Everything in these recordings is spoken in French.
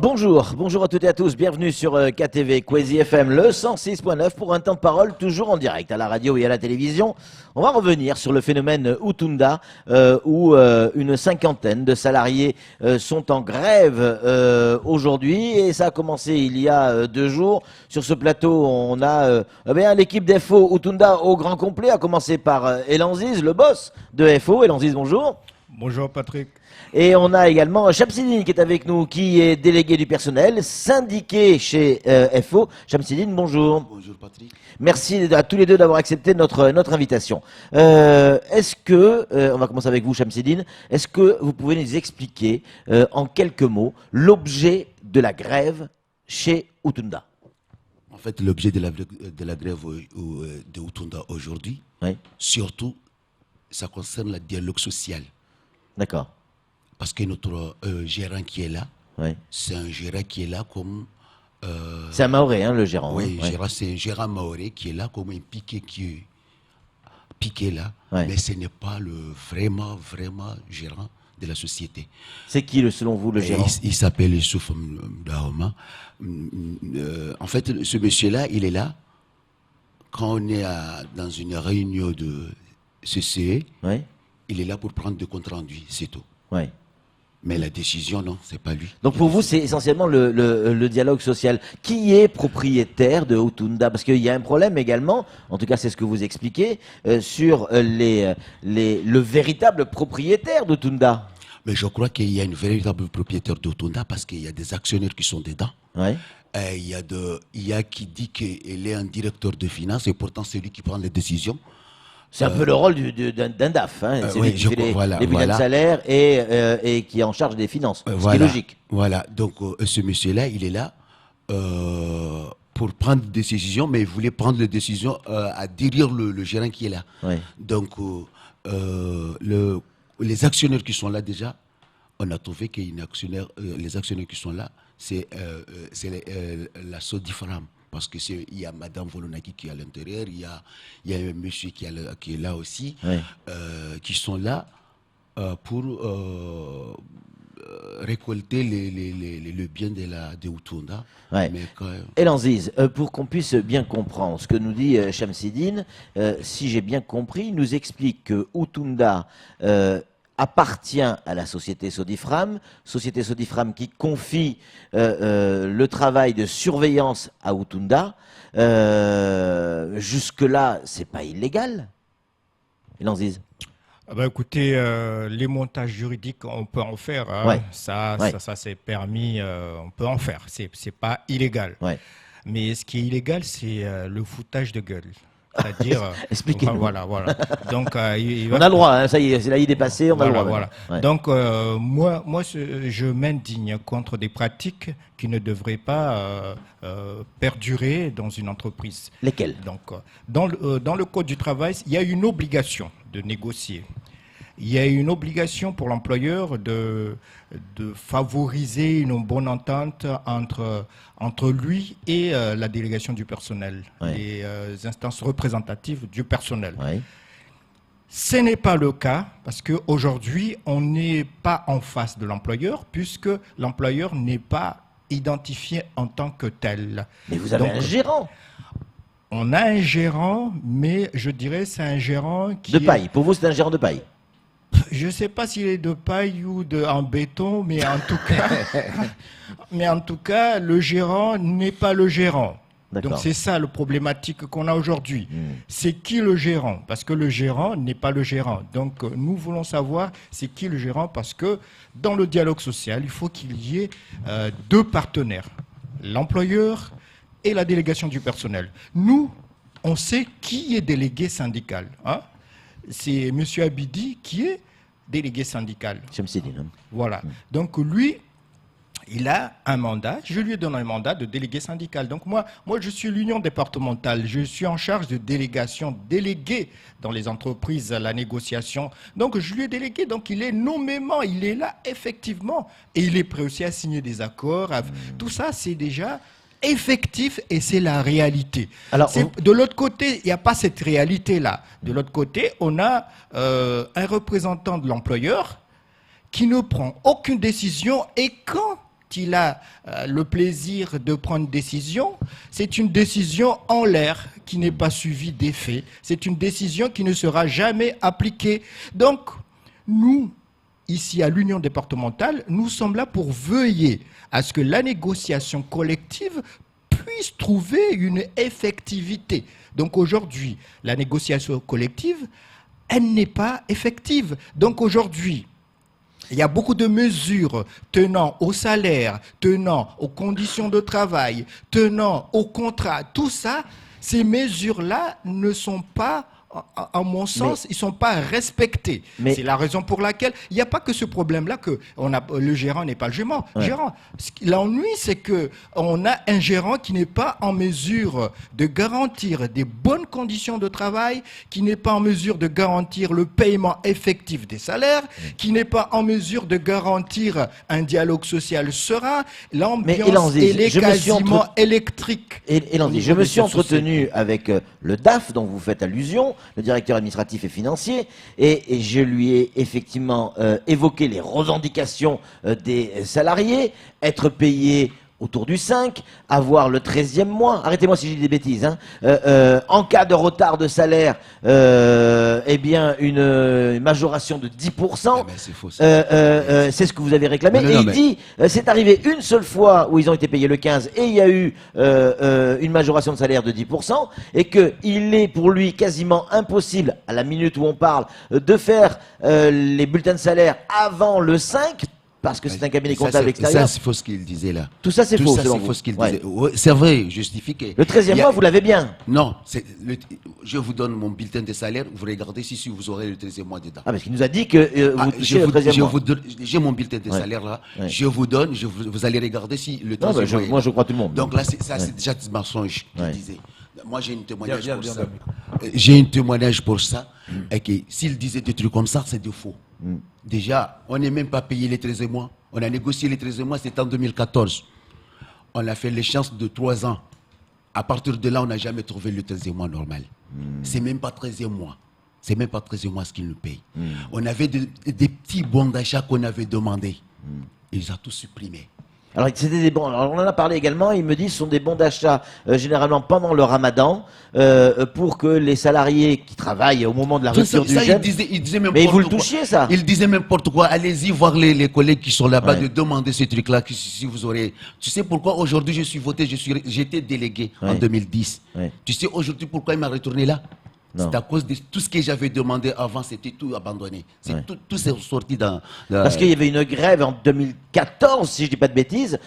Bonjour à toutes et à tous, bienvenue sur KTV Kwezi FM, le 106.9 pour un temps de parole toujours en direct à la radio et à la télévision. On va revenir sur le phénomène Utunda où une cinquantaine de salariés sont en grève aujourd'hui et ça a commencé il y a 2 jours. Sur ce plateau, on a l'équipe d'FO Utunda au grand complet, à commencer par Elanziz, le boss de FO. Elanziz, bonjour. Bonjour Patrick. Et on a également Shamsidine qui est avec nous, qui est délégué du personnel, syndiqué chez FO. Shamsidine, bonjour. Bonjour Patrick. Merci à tous les deux d'avoir accepté notre invitation. Est-ce que, on va commencer avec vous Shamsidine, est-ce que vous pouvez nous expliquer en quelques mots l'objet de la grève chez Utunda? En fait, l'objet de la grève de Utunda aujourd'hui, Oui. surtout, ça concerne le dialogue social. D'accord. Parce que notre gérant qui est là, Oui. c'est un gérant qui est là comme... C'est un Maoré, hein, le gérant. oui, hein, c'est un gérant maoré qui est là comme un piqué qui est piqué là, Ouais. mais ce n'est pas le vraiment gérant de la société. C'est qui, selon vous, le Et gérant? il s'appelle Youssouf Dahoma. En fait, ce monsieur-là, il est là quand on est dans une réunion de CCE. Oui. Il est là pour prendre des comptes rendus, c'est tout. Oui. Mais la décision, non, c'est pas lui. Donc pour vous, c'est essentiellement le dialogue social. Qui est propriétaire de Utunda? Parce qu'il y a un problème également, en tout cas c'est ce que vous expliquez, sur le véritable propriétaire d'Utunda. Mais je crois qu'il y a une véritable propriétaire d'Otunda parce qu'il y a des actionnaires qui sont dedans. Ouais. Et il y a qui dit qu'il est un directeur de finance et pourtant c'est lui qui prend les décisions. C'est un peu le rôle d'un DAF. Hein. C'est lui oui, qui fait les bulletins de voilà. salaire et qui est en charge des finances. Ce qui est Voilà, logique. voilà. Donc ce monsieur-là, il est là pour prendre des décisions, mais il voulait prendre les décisions à derrière le gérant qui est là. Ouais. Donc les actionnaires qui sont là déjà, on a trouvé que les actionnaires qui sont là, c'est la Sodifram. Parce qu'il y a Madame Volonaki qui est à l'intérieur, il y a un monsieur qui est là aussi, Ouais. qui sont là pour récolter le bien de Utunda. Ouais. Mais Elanziz, pour qu'on puisse bien comprendre ce que nous dit Shamsidine, si j'ai bien compris, il nous explique que Utunda appartient à la société Sodifram qui confie le travail de surveillance à Utunda. Jusque-là, c'est pas illégal, Elanziz? Ah bah écoutez, les montages juridiques, on peut en faire. Hein. Ouais. Ça c'est permis, on peut en faire. C'est pas illégal. Ouais. Mais ce qui est illégal, c'est le foutage de gueule. C'est-à-dire, Expliquez-nous. voilà. Donc, On a le droit, hein, ça y est, c'est la idée passée, on a le droit. Voilà. Ouais. Donc, moi, je m'indigne contre des pratiques qui ne devraient pas perdurer dans une entreprise. Lesquelles? Donc, dans le Code du travail, il y a une obligation de négocier. Il y a une obligation pour l'employeur de favoriser une bonne entente entre lui et la délégation du personnel, Ouais. les instances représentatives du personnel. Ouais. Ce n'est pas le cas parce qu'aujourd'hui, on n'est pas en face de l'employeur puisque l'employeur n'est pas identifié en tant que tel. Mais vous avez Donc, un gérant on a un gérant, mais je dirais c'est un gérant qui de paille. Pour vous, c'est un gérant de paille. Je ne sais pas s'il est de paille ou en béton, mais en tout cas, le gérant n'est pas le gérant. D'accord. Donc c'est ça le problématique qu'on a aujourd'hui. C'est qui le gérant? Parce que le gérant n'est pas le gérant. Donc nous voulons savoir c'est qui le gérant parce que dans le dialogue social, il faut qu'il y ait 2 partenaires, l'employeur et la délégation du personnel. Nous, on sait qui est délégué syndical. Hein? C'est M. Abidi qui est délégué syndical. Shamsidine. Hein. Voilà. Donc lui, il a un mandat. Je lui ai donné un mandat de délégué syndical. Donc moi, je suis l'union départementale. Je suis en charge de délégation, délégué dans les entreprises à la négociation. Donc je lui ai délégué. Donc il est nommément, il est là effectivement. Et il est prêt aussi à signer des accords. Tout ça, c'est déjà effectif et c'est la réalité. Alors, de l'autre côté, il n'y a pas cette réalité-là. De l'autre côté, on a un représentant de l'employeur qui ne prend aucune décision et quand il a le plaisir de prendre une décision, c'est une décision en l'air qui n'est pas suivie d'effet. C'est une décision qui ne sera jamais appliquée. Donc, nous, ici à l'Union départementale, nous sommes là pour veiller à ce que la négociation collective puisse trouver une effectivité. Donc aujourd'hui, la négociation collective, elle n'est pas effective. Donc aujourd'hui, il y a beaucoup de mesures tenant au salaire, tenant aux conditions de travail, tenant au contrat. Tout ça, ces mesures-là ne sont pas, à mon sens, ils ne sont pas respectés. C'est la raison pour laquelle il n'y a pas que ce problème-là que le gérant n'est pas le gérant. L'ennui, c'est qu'on a un gérant qui n'est pas en mesure de garantir des bonnes conditions de travail, qui n'est pas en mesure de garantir le paiement effectif des salaires, qui n'est pas en mesure de garantir un dialogue social serein. L'ambiance, elle est quasiment électrique. Je me suis entretenu avec le DAF, dont vous faites allusion, le directeur administratif et financier, et je lui ai effectivement évoqué les revendications des salariés, être payés autour du 5, avoir le 13e mois, arrêtez-moi si j'ai des bêtises, hein. En cas de retard de salaire, eh bien une majoration de 10%. Eh ben, c'est faux, c'est ce que vous avez réclamé. Il dit, c'est arrivé une seule fois où ils ont été payés le 15 et il y a eu une majoration de salaire de 10%, et qu'il est pour lui quasiment impossible, à la minute où on parle, de faire les bulletins de salaire avant le 5, parce que c'est un cabinet comptable extérieur. Ça, c'est faux ce qu'il disait là. Tout ça, c'est faux, selon vous. Ce qu'il disait. Ouais, c'est vrai, justifié. Le 13e mois, vous l'avez bien. Non, je vous donne mon bulletin de salaire, vous regardez si vous aurez le 13e mois dedans. Ah, parce qu'il nous a dit que vous touchez le 13e mois. J'ai mon bulletin de salaire là, je vous donne, vous allez regarder si le 13e mois. Moi, je crois tout le monde. Donc là, c'est déjà du mensonge qu'il disait. Moi, j'ai un témoignage pour ça. J'ai un témoignage pour ça. Et que s'il disait des trucs comme ça, c'est de faux. Déjà, on n'est même pas payé les 13 mois. On a négocié les 13 mois, c'était en 2014. On a fait l'échéance de 3 ans. À partir de là, on n'a jamais trouvé le 13e mois normal. C'est même pas 13e mois. C'est même pas 13e mois ce qu'ils nous payent. On avait des petits bons d'achat qu'on avait demandés. Ils ont tout supprimé. Alors, c'était des bons. Alors, on en a parlé également. Il me dit, ce sont des bons d'achat généralement pendant le Ramadan pour que les salariés qui travaillent au moment de la rupture du jeûne. Il disait mais vous le touchiez, ça. Il disait n'importe quoi. Allez-y voir les collègues qui sont là-bas de demander ces trucs-là. Si vous aurez. Tu sais pourquoi aujourd'hui je suis voté, j'étais délégué en 2010. Tu sais aujourd'hui pourquoi il m'a retourné là? C'est à cause de tout ce que j'avais demandé avant, c'était tout abandonné. Tout s'est sorti dans. Parce qu'il y avait une grève en 2014, si je dis pas de bêtises,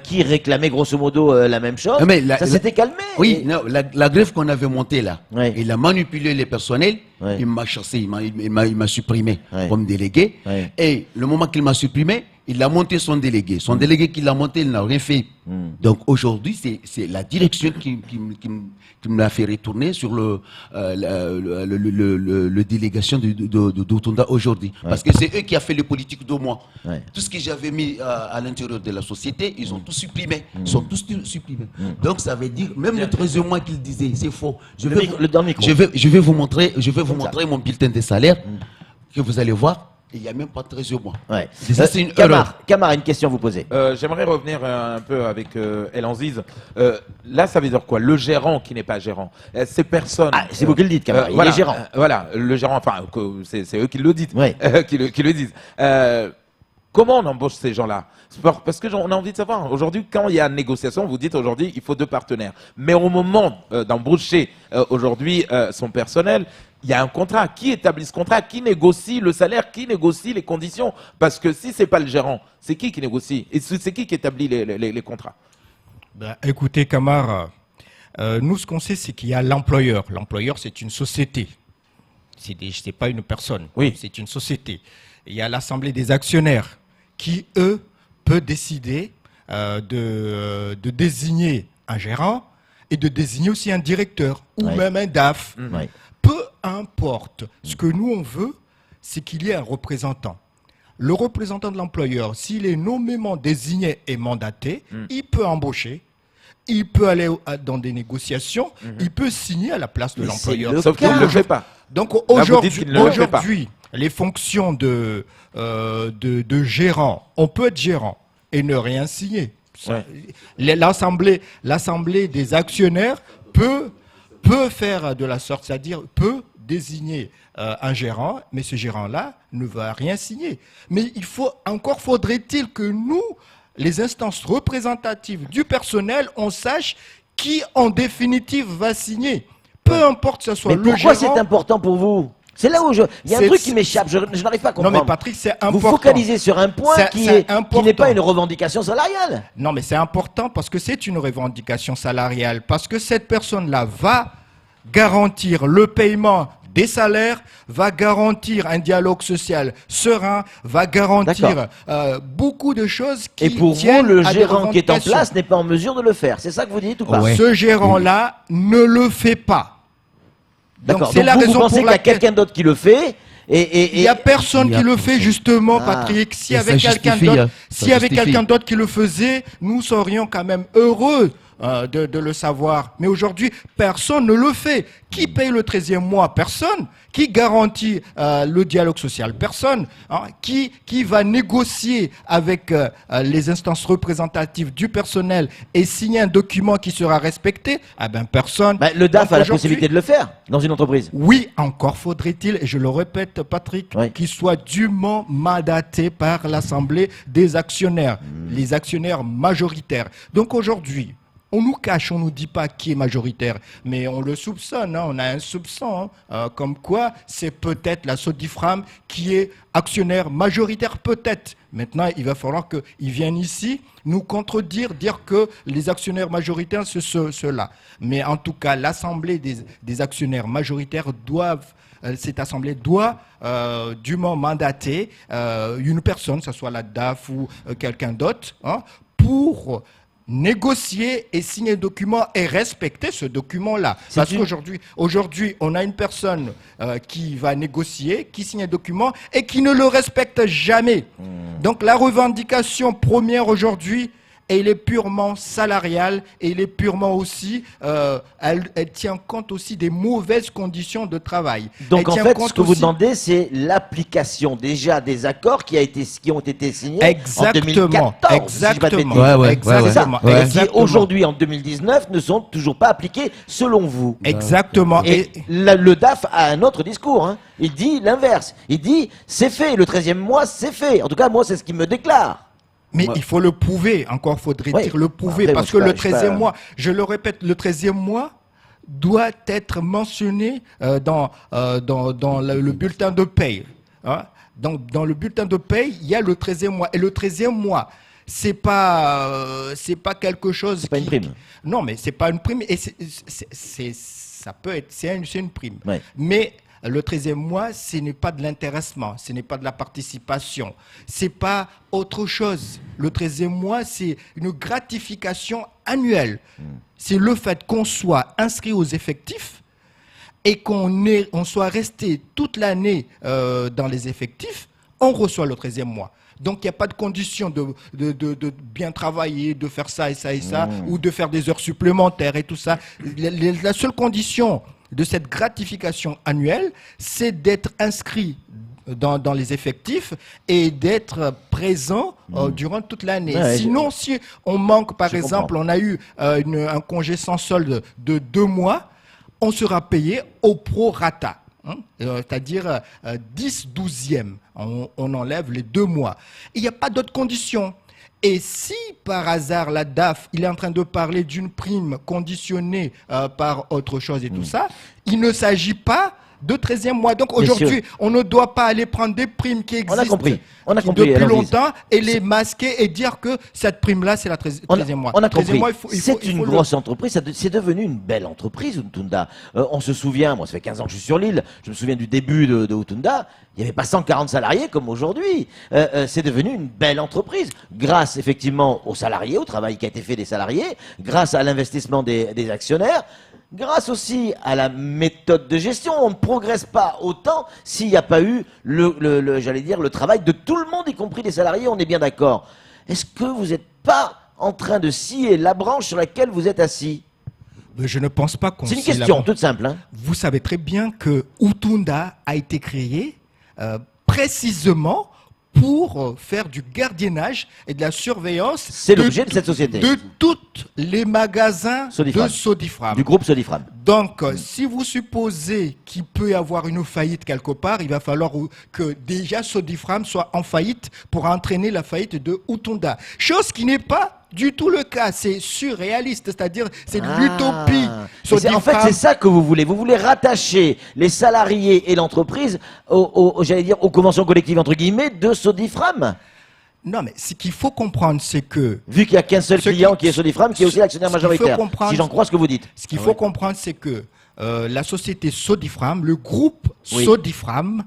qui réclamait grosso modo la même chose. Ça s'était calmé. Oui, non, la grève qu'on avait montée là, il a manipulé les personnels, il m'a chassé, il m'a supprimé comme délégué. Et le moment qu'il m'a supprimé, il a monté son délégué. Son délégué qui l'a monté, il n'a rien fait. Donc aujourd'hui, c'est la direction qui me l'a fait retourner sur le délégation d'Outunda aujourd'hui. Parce que c'est eux qui ont fait les politiques de moi. Tout ce que j'avais mis à l'intérieur de la société, ils ont tout supprimé. Ils sont tous supprimés. Donc ça veut dire, même le 13e mois qu'ils disaient, c'est faux. Je vais vous montrer mon bulletin de salaire que vous allez voir. Il n'y a même pas 13 mois. Ça, c'est une erreur. Camara, une question à vous poser. J'aimerais revenir un peu avec El Anziz. Là, ça veut dire quoi? Le gérant qui n'est pas gérant. Ces personnes. Ah, c'est vous qui le dites, Camara. Il est gérant. Voilà, le gérant, enfin, c'est eux qui le disent. Qui le disent. Comment on embauche ces gens-là? Parce que on a envie de savoir. Aujourd'hui, quand il y a négociation, vous dites aujourd'hui, il faut 2 partenaires. Mais au moment d'embaucher aujourd'hui son personnel, il y a un contrat. Qui établit ce contrat? Qui négocie le salaire? Qui négocie les conditions? Parce que si c'est pas le gérant, c'est qui négocie? Et c'est qui établit les contrats? Écoutez, Camara, nous, ce qu'on sait, c'est qu'il y a l'employeur. L'employeur, c'est une société. C'est pas une personne. Oui. C'est une société. Et il y a l'assemblée des actionnaires qui, eux, peut décider de désigner un gérant et de désigner aussi un directeur ou même un DAF. Peu importe. Ce que nous, on veut, c'est qu'il y ait un représentant. Le représentant de l'employeur, s'il est nommément désigné et mandaté, il peut embaucher, il peut aller dans des négociations, il peut signer à la place de l'employeur. Sauf qu'il ne le fait pas. Donc aujourd'hui, les fonctions de gérant, on peut être gérant et ne rien signer. Ouais. L'assemblée des actionnaires peut faire de la sorte, c'est-à-dire peut désigner un gérant, mais ce gérant-là ne va rien signer. Mais encore faudrait-il que nous, les instances représentatives du personnel, on sache qui en définitive va signer. Peu importe que ce soit Mais le pourquoi gérant. c'est important pour vous? C'est là où il y a un truc qui m'échappe, je n'arrive pas à comprendre. Non mais Patrick, c'est important. Vous focalisez sur un point qui n'est pas une revendication salariale. Non mais c'est important parce que c'est une revendication salariale, parce que cette personne-là va garantir le paiement des salaires, va garantir un dialogue social serein, va garantir beaucoup de choses qui Et pour vous, tiennent le à des gérant qui est en revendications. place n'est pas en mesure de le faire. C'est ça que vous dites ou pas? Ouais. Ce gérant-là ne le fait pas. D'accord. c'est Donc la vous raison pensez pour qu'il y a laquelle quelqu'un d'autre qui le fait il n'y a personne qui le fait justement, Ah. Patrick. S'il y Et avait ça quelqu'un justifie, d'autre, hein. s'il y avait justifie. quelqu'un d'autre qui le faisait, nous serions quand même heureux de le savoir. Mais aujourd'hui, personne ne le fait. Qui paye le 13e mois? Personne. Qui garantit le dialogue social? Personne. Hein. Qui va négocier avec les instances représentatives du personnel et signer un document qui sera respecté? Ah ben personne. Bah, le DAF Donc a la aujourd'hui- possibilité de le faire dans une entreprise. Oui, encore faudrait-il, et je le répète, Patrick, Oui. qu'il soit dûment mandaté par l'Assemblée des actionnaires, les actionnaires majoritaires. Donc aujourd'hui, on nous cache, on nous dit pas qui est majoritaire, mais on le soupçonne, hein, on a un soupçon, hein, comme quoi c'est peut-être la Sodifram qui est actionnaire majoritaire, peut-être. Maintenant, il va falloir qu'ils viennent ici nous contredire, dire que les actionnaires majoritaires, c'est ceux-là. Mais en tout cas, l'Assemblée des actionnaires majoritaires cette assemblée doit dûment mandater une personne, que ce soit la DAF ou quelqu'un d'autre, hein, pour négocier et signer un document et respecter ce document-là. Parce qu'aujourd'hui, on a une personne qui va négocier, qui signe un document et qui ne le respecte jamais. Donc la revendication première aujourd'hui, et il est purement salarial et il est purement aussi, elle tient compte aussi des mauvaises conditions de travail. Donc Elle en tient fait, compte ce que vous aussi- demandez, c'est l'application déjà des accords qui ont été signés Exactement, en 2014. si je dis pas de exactement, bêtises. Ouais, ouais, exactement, C'est ça. Et qui exactement. aujourd'hui, en 2019, ne sont toujours pas appliqués selon vous. Exactement. Et le DAF a un autre discours. Hein. Il dit l'inverse. Il dit c'est fait, le 13e mois, c'est fait. En tout cas, moi, c'est ce qu'il me déclare. Mais il faut le prouver, encore faudrait-il le prouver, Après, parce que moi, le je sais pas. 13e mois, je le répète, le 13e mois doit être mentionné dans le bulletin de paye. Hein. Dans le bulletin de paye, il y a le 13e mois. Et le 13e mois, c'est pas quelque chose. C'est pas une prime. Non, mais c'est pas une prime. Et ça peut être, c'est une prime. Ouais. Mais le 13e mois, ce n'est pas de l'intéressement, ce n'est pas de la participation, c'est pas autre chose. Le 13e mois, c'est une gratification annuelle. C'est le fait qu'on soit inscrit aux effectifs et on soit resté toute l'année dans les effectifs, on reçoit le 13e mois. Donc, il n'y a pas de condition de bien travailler, de faire ça et ça et ça, ou de faire des heures supplémentaires et tout ça. La seule condition de cette gratification annuelle, c'est d'être inscrit dans les effectifs et d'être présent durant toute l'année. Ouais, Sinon, si on manque, par Je exemple, comprends. on a eu un congé sans solde de 2 mois, on sera payé au prorata. Hein, c'est-à-dire 10/12e. On enlève les 2 mois. Il n'y a pas d'autres conditions. Et si par hasard la DAF, il est en train de parler d'une prime conditionnée par autre chose et tout ça, il ne s'agit pas de 13e mois. Donc aujourd'hui, on ne doit pas aller prendre des primes qui existent compris. On a compris, depuis allons-y. longtemps et les masquer et dire que cette prime-là, c'est la 13e mois. On a 13e compris. mois, C'est une grosse entreprise, c'est devenu une belle entreprise, Utunda. On se souvient, moi ça fait 15 ans que je suis sur l'île, je me souviens du début de Utunda, il n'y avait pas 140 salariés comme aujourd'hui. C'est devenu une belle entreprise, grâce effectivement aux salariés, au travail qui a été fait des salariés, grâce à l'investissement des actionnaires, grâce aussi à la méthode de gestion. On ne progresse pas autant s'il n'y a pas eu j'allais dire, le travail de tout le monde, y compris les salariés, on est bien d'accord. Est-ce que vous n'êtes pas en train de scier la branche sur laquelle vous êtes assis? Mais je ne pense pas qu'on C'est une scie la question branche. toute simple. Hein. Vous savez très bien que Utunda a été créé précisément pour faire du gardiennage et de la surveillance. C'est l'objet de cette société. De tous les magasins Sodifram. de Sodifram. Du groupe Sodifram. Donc, si vous supposez qu'il peut y avoir une faillite quelque part, il va falloir que déjà Sodifram soit en faillite pour entraîner la faillite de Utunda. Chose qui n'est pas du tout le cas. C'est surréaliste, c'est-à-dire c'est de l'utopie. En fait, c'est ça que vous voulez. Vous voulez rattacher les salariés et l'entreprise aux conventions collectives, entre guillemets, de Sodifram. Non, mais ce qu'il faut comprendre, c'est que... Vu qu'il n'y a qu'un seul client qui est Sodifram, qui est aussi l'actionnaire majoritaire, si j'en crois ce que vous dites. Ce qu'il faut comprendre, c'est que la société Sodifram, le groupe Sodifram,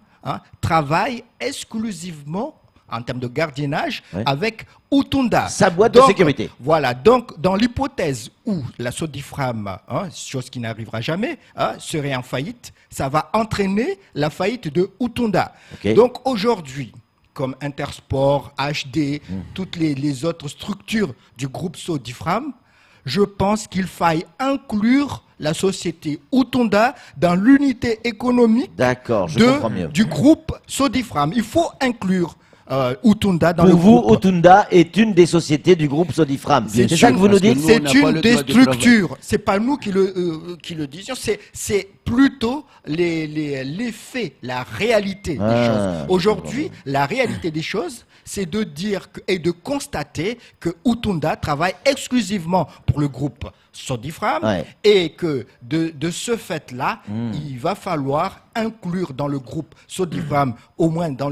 travaille exclusivement en termes de gardiennage avec Utunda. Sa boîte de sécurité. Voilà, donc dans l'hypothèse où la Sodifram, chose qui n'arrivera jamais, serait en faillite, ça va entraîner la faillite de Utunda. Okay. Donc aujourd'hui, comme Intersport, HD, toutes les autres structures du groupe Sodifram, je pense qu'il faille inclure la société Utunda dans l'unité économique du groupe Sodifram. Il faut inclure Utunda dans le groupe. Pour vous, Utunda est une des sociétés du groupe Sodifram. C'est ça que vous nous dites? C'est une des structures. C'est pas nous qui le disions. C'est plutôt les faits, la réalité des choses. Aujourd'hui, la réalité des choses, c'est de dire et de constater que Utunda travaille exclusivement pour le groupe Sodifram et que de ce fait-là, il va falloir inclure dans le groupe Sodifram, au moins dans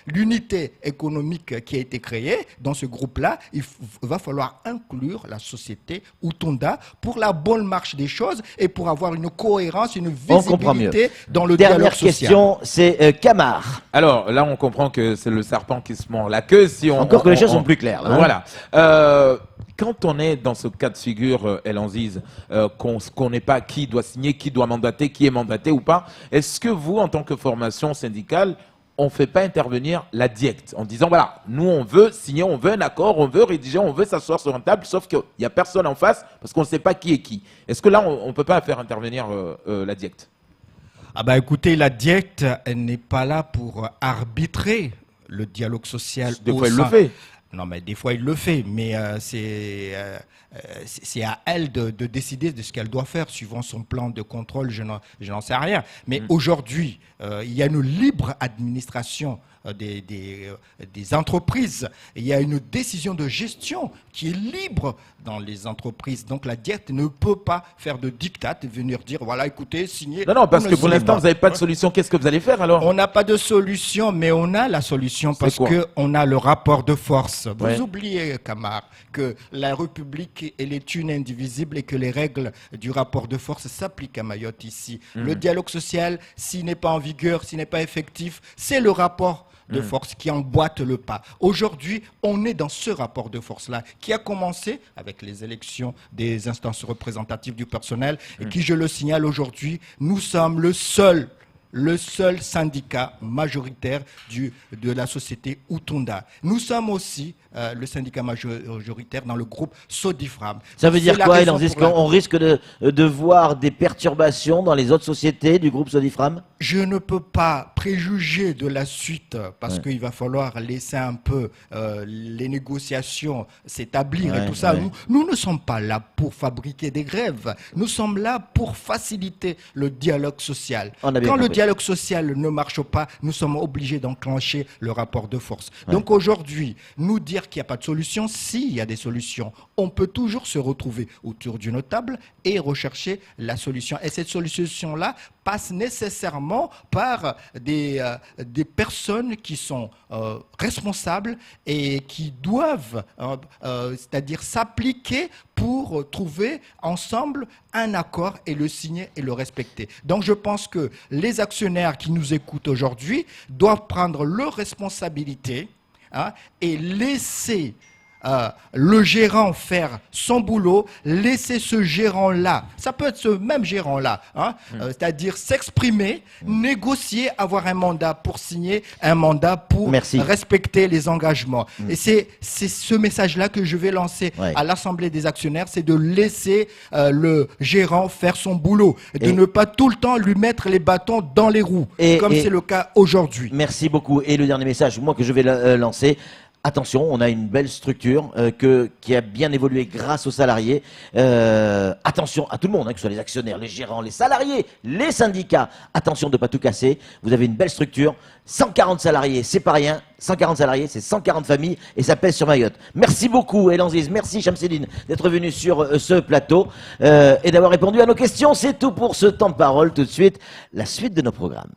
l'unité économique qui a été créée, dans ce groupe-là, il va falloir inclure la société Utunda pour la bonne marche des choses et pour avoir une cohérence, une visibilité dans le dialogue social. Dernière question, c'est Camar. Alors là, on comprend que c'est le serpent qui se mord la queue. Encore que les choses sont plus claires. Là, voilà. Quand on est dans ce cas de figure, El Anziz, qu'on ne connaît pas qui doit signer, qui doit mandater, qui est mandaté ou pas, est-ce que vous, en tant que formation syndicale, on ne fait pas intervenir la DIECT en disant, voilà, nous on veut signer, on veut un accord, on veut rédiger, on veut s'asseoir sur une table, sauf qu'il n'y a personne en face parce qu'on ne sait pas qui est qui. Est-ce que là, on ne peut pas faire intervenir la DIECT? Ah bah écoutez, la DIECT, elle n'est pas là pour arbitrer le dialogue social. Des fois, elle le fait. Non, mais des fois, il le fait, mais c'est à elle de décider de ce qu'elle doit faire, suivant son plan de contrôle, je n'en sais rien. Mais aujourd'hui, il y a une libre administration des entreprises. Il y a une décision de gestion qui est libre dans les entreprises. Donc la DIECT ne peut pas faire de diktat et venir dire, voilà, écoutez, signez. Non, parce que pour l'instant, vous n'avez pas de solution. Qu'est-ce que vous allez faire alors? On n'a pas de solution, mais on a la solution parce qu'on a le rapport de force. Vous oubliez, Camar, que la République, elle est une indivisible et que les règles du rapport de force s'appliquent à Mayotte ici. Le dialogue social, s'il n'est pas en vigueur, s'il n'est pas effectif, c'est le rapport de force qui emboîte le pas. Aujourd'hui, on est dans ce rapport de force-là qui a commencé avec les élections des instances représentatives du personnel et qui, je le signale aujourd'hui, nous sommes le seul syndicat majoritaire de la société Utunda. Nous sommes aussi le syndicat majoritaire dans le groupe Sodifram. Ça veut dire quoi, on risque de voir des perturbations dans les autres sociétés du groupe Sodifram? Je ne peux pas préjuger de la suite parce qu'il va falloir laisser un peu les négociations s'établir et tout ça. Nous ne sommes pas là pour fabriquer des grèves. Nous sommes là pour faciliter le dialogue social. Quand le dialogue social ne marche pas, nous sommes obligés d'enclencher le rapport de force. Donc aujourd'hui, nous dire qu'il n'y a pas de solution, s'il y a des solutions, on peut toujours se retrouver autour d'une table et rechercher la solution. Et cette solution-là passe nécessairement par des personnes qui sont responsables et qui doivent, c'est-à-dire s'appliquer pour trouver ensemble un accord et le signer et le respecter. Donc je pense que les actionnaires qui nous écoutent aujourd'hui doivent prendre leurs responsabilités et laisser le gérant faire son boulot, laisser ce gérant-là, ça peut être ce même gérant-là, hein, c'est-à-dire s'exprimer, négocier, avoir un mandat pour signer, un mandat pour respecter les engagements. Et c'est ce message-là que je vais lancer à l'Assemblée des actionnaires, c'est de laisser le gérant faire son boulot, de ne pas tout le temps lui mettre les bâtons dans les roues, comme c'est le cas aujourd'hui. Merci beaucoup. Et le dernier message, moi, que je vais lancer, attention, on a une belle structure qui a bien évolué grâce aux salariés. Attention à tout le monde, que ce soit les actionnaires, les gérants, les salariés, les syndicats. Attention de ne pas tout casser. Vous avez une belle structure. 140 salariés, c'est pas rien. 140 salariés, c'est 140 familles et ça pèse sur Mayotte. Merci beaucoup, Elan Ziz. Merci, Chamseddine, d'être venu sur ce plateau et d'avoir répondu à nos questions. C'est tout pour ce temps de parole. Tout de suite, la suite de nos programmes.